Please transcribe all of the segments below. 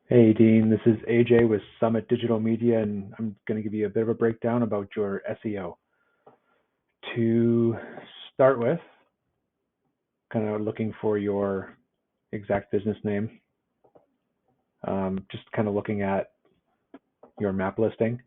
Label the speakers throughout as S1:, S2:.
S1: Hey Dean, this is AJ with Summit Digital Media, and I'm going to give you a bit of a breakdown about your SEO. To start with, kind of looking for your exact business name, just kind of looking at your map listing.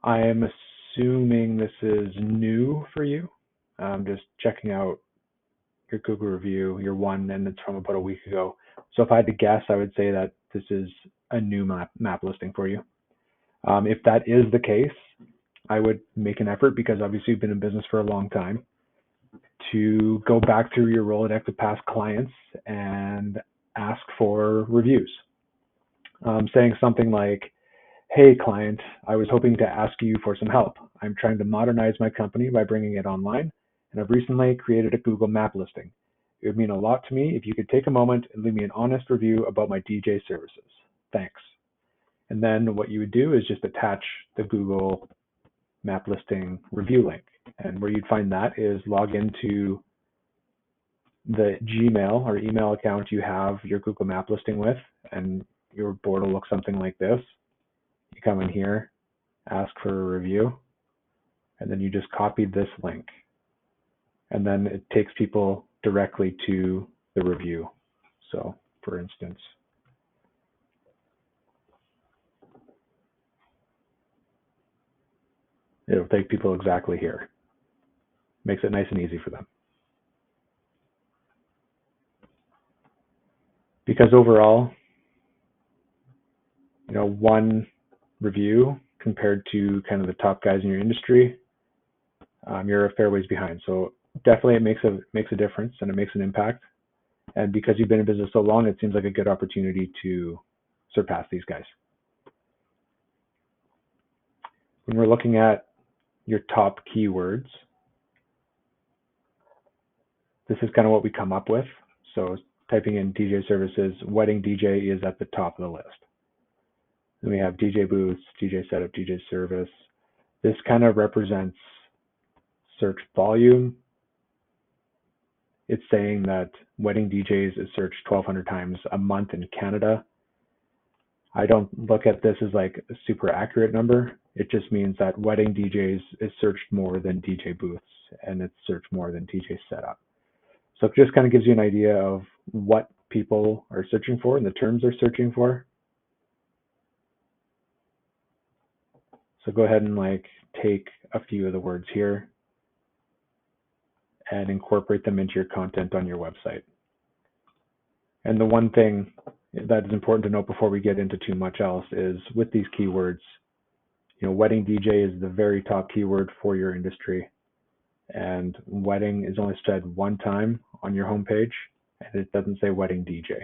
S1: I am assuming this is new for you. Just checking out your Google review, your one, and it's from about a week ago. So if I had to guess, I would say that this is a new map listing for you. If that is the case, I would make an effort, because obviously you've been in business for a long time, to go back through your Rolodex of past clients and ask for reviews. Saying something like, hey client, I was hoping to ask you for some help. I'm trying to modernize my company by bringing it online, and I've recently created a Google map listing. It would mean a lot to me if you could take a moment and leave me an honest review about my DJ services. Thanks. And then what you would do is just attach the Google map listing review link. And where you'd find that is log into the Gmail or email account you have your Google map listing with, and your board will look something like this. You come in here, ask for a review, and then you just copy this link. And then it takes people directly to the review. So for instance, it'll take people exactly here. Makes it nice and easy for them. Because overall, one review compared to kind of the top guys in your industry, you're a fair ways behind. So definitely it makes a difference, and it makes an impact. And because you've been in business so long, it seems like a good opportunity to surpass these guys. When we're looking at your top keywords, this is kind of what we come up with. So typing in DJ services, wedding DJ is at the top of the list. Then we have DJ booths, DJ setup, DJ service. This kind of represents search volume. It's saying that wedding DJs is searched 1,200 times a month in Canada. I don't look at this as like a super accurate number. It just means that wedding DJs is searched more than DJ booths, and it's searched more than DJ setup. So it just kind of gives you an idea of what people are searching for and the terms they're searching for. So go ahead and take a few of the words here and incorporate them into your content on your website. And the one thing that is important to note before we get into too much else is, with these keywords, wedding DJ is the very top keyword for your industry, and wedding is only said one time on your homepage, and it doesn't say wedding DJ.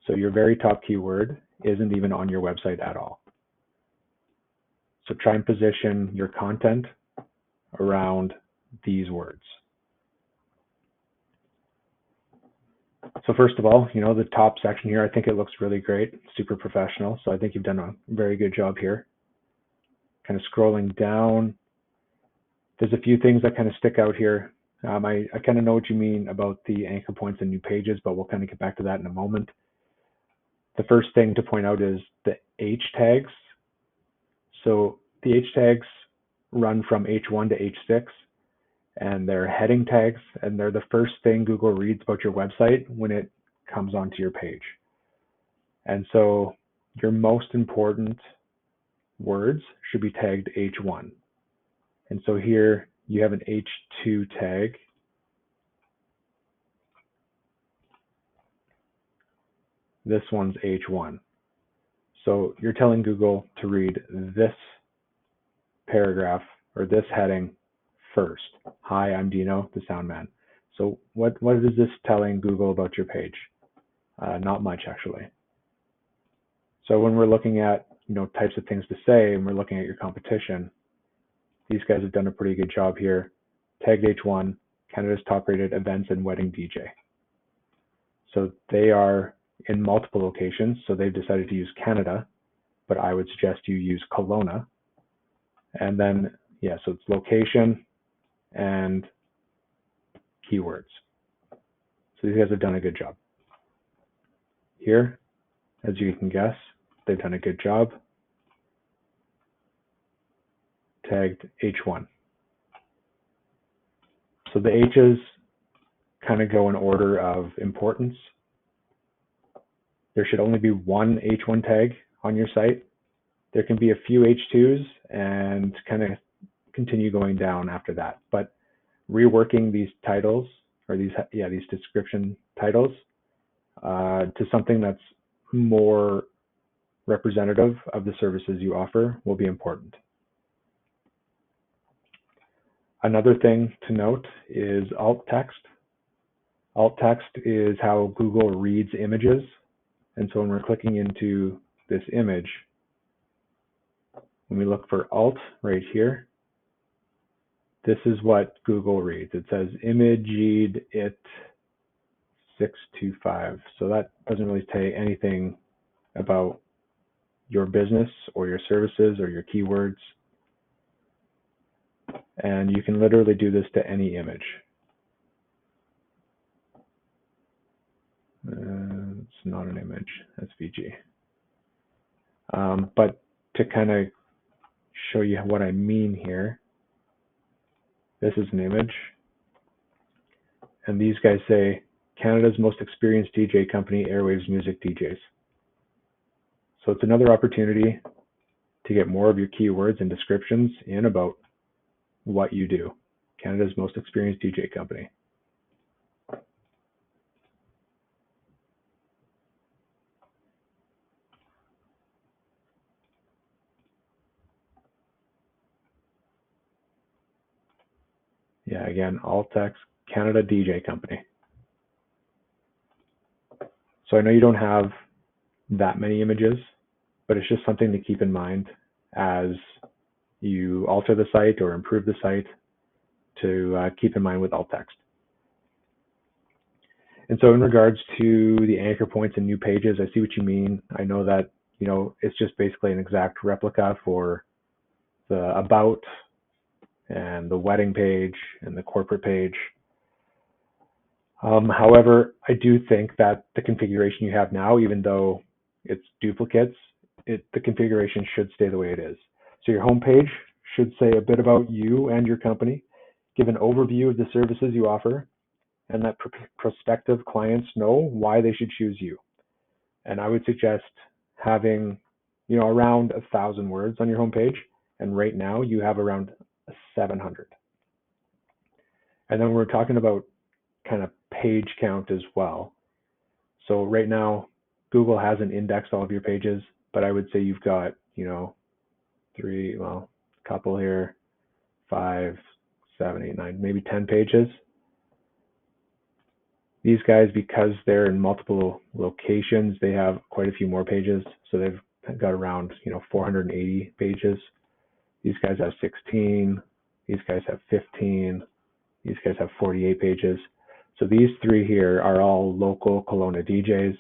S1: So your very top keyword isn't even on your website at all. So try and position your content around these words. So first of all, the top section here, I think it looks really great, super professional. So I think you've done a very good job here. Kind of scrolling down, there's a few things that kind of stick out here. I kind of know what you mean about the anchor points and new pages, but we'll kind of get back to that in a moment. The first thing to point out is the H tags. So the H tags run from H1 to H6, and they're heading tags, and they're the first thing Google reads about your website when it comes onto your page. And so your most important words should be tagged H1. And so here you have an H2 tag. This one's H1. So you're telling Google to read this paragraph or this heading first. Hi, I'm Dino, the SoundMan. So what is this telling Google about your page? Not much, actually. So when we're looking at types of things to say, and we're looking at your competition, these guys have done a pretty good job here. Tagged H1, Canada's top-rated events and wedding DJ. So they are in multiple locations, so they've decided to use Canada, but I would suggest you use Kelowna. And then, so it's location and keywords. So these guys have done a good job. Here, As you can guess, they've done a good job. Tagged H1. So the H's kind of go in order of importance. There should only be one H1 tag on your site. There can be a few H2s and kind of continue going down after that. But reworking these titles, or these description titles, to something that's more representative of the services you offer will be important. Another thing to note is alt text. Alt text is how Google reads images. And so when we're clicking into this image, when we look for alt right here, this is what Google reads. It says imaged it 625. So that doesn't really say anything about your business or your services or your keywords. And you can literally do this to any image. It's not an image, that's VG. But to kind of show you what I mean here, this is an image. And these guys say, Canada's most experienced DJ company, Airwaves Music DJs. So it's another opportunity to get more of your keywords and descriptions in about what you do. Canada's most experienced DJ company. Yeah, again, alt text, Canada DJ company. So I know you don't have that many images, but it's just something to keep in mind as you alter the site or improve the site, to keep in mind with alt text. And so in regards to the anchor points and new pages, I see what you mean. I know that, it's just basically an exact replica for the about and the wedding page and the corporate page. However, I do think that the configuration you have now, even though it's duplicates, the configuration should stay the way it is. So your homepage should say a bit about you and your company, give an overview of the services you offer, and let prospective clients know why they should choose you. And I would suggest having, around 1,000 words on your homepage. And right now you have around 700. And then we're talking about kind of page count as well. So right now, Google hasn't indexed all of your pages, but I would say you've got, a couple here, 5, 7, 8, 9, maybe 10 pages. These guys, because they're in multiple locations, they have quite a few more pages. So they've got around, 480 pages. These guys have 16. These guys have 15. These guys have 48 pages. So these three here are all local Kelowna DJs.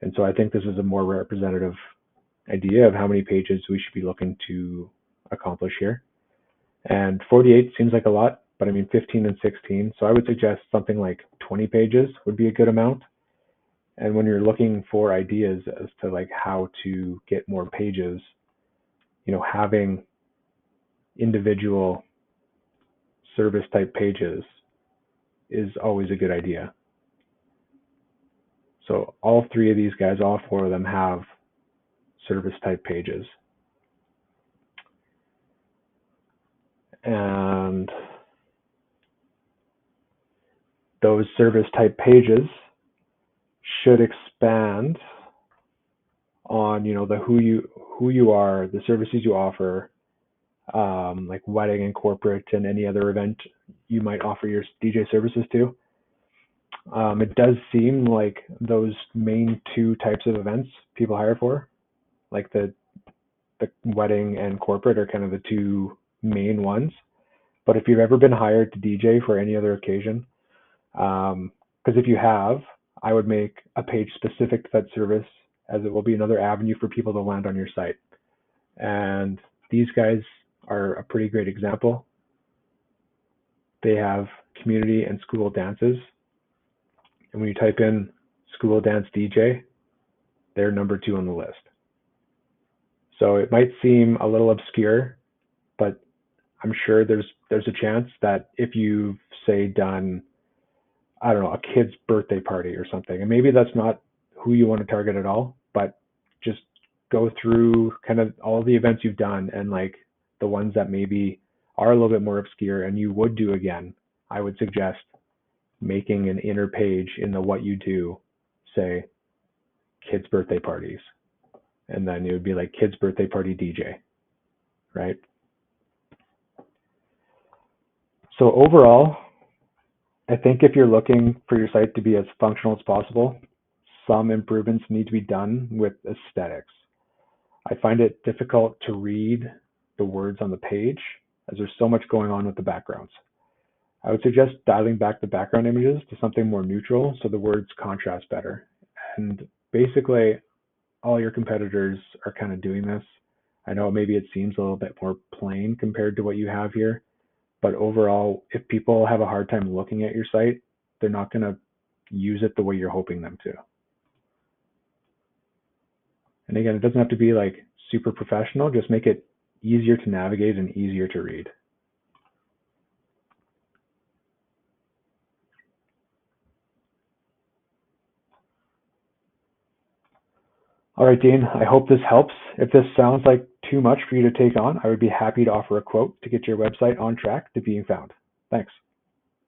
S1: And so I think this is a more representative idea of how many pages we should be looking to accomplish here. And 48 seems like a lot, but I mean 15 and 16. So I would suggest something like 20 pages would be a good amount. And when you're looking for ideas as to like how to get more pages, having individual service type pages is always a good idea. So all three of these guys, all four of them have service type pages. And those service type pages should expand on, the who you are, the services you offer, like wedding and corporate and any other event you might offer your DJ services to. It does seem like those main two types of events people hire for, like the wedding and corporate, are kind of the two main ones. But if you've ever been hired to DJ for any other occasion, because if you have, I would make a page specific to that service, as it will be another avenue for people to land on your site. And these guys are a pretty great example. They have community and school dances. And when you type in school dance DJ, they're number 2 on the list. So it might seem a little obscure, but I'm sure there's a chance that if you've, say, done, I don't know, a kid's birthday party or something, and maybe that's not who you want to target at all, but just go through kind of all the events you've done and like the ones that maybe are a little bit more obscure and you would do again. I would suggest making an inner page in the what you do, say kids' birthday parties, and then it would be like kids' birthday party DJ, right? So overall, I think if you're looking for your site to be as functional as possible, some improvements need to be done with aesthetics. I find it difficult to read the words on the page as there's so much going on with the backgrounds. I would suggest dialing back the background images to something more neutral so the words contrast better. And basically, all your competitors are kind of doing this. I know maybe it seems a little bit more plain compared to what you have here, but overall, if people have a hard time looking at your site, they're not going to use it the way you're hoping them to. And again, it doesn't have to be like super professional, just make it easier to navigate and easier to read. All right, Dean, I hope this helps. If this sounds like too much for you to take on, I would be happy to offer a quote to get your website on track to being found. Thanks.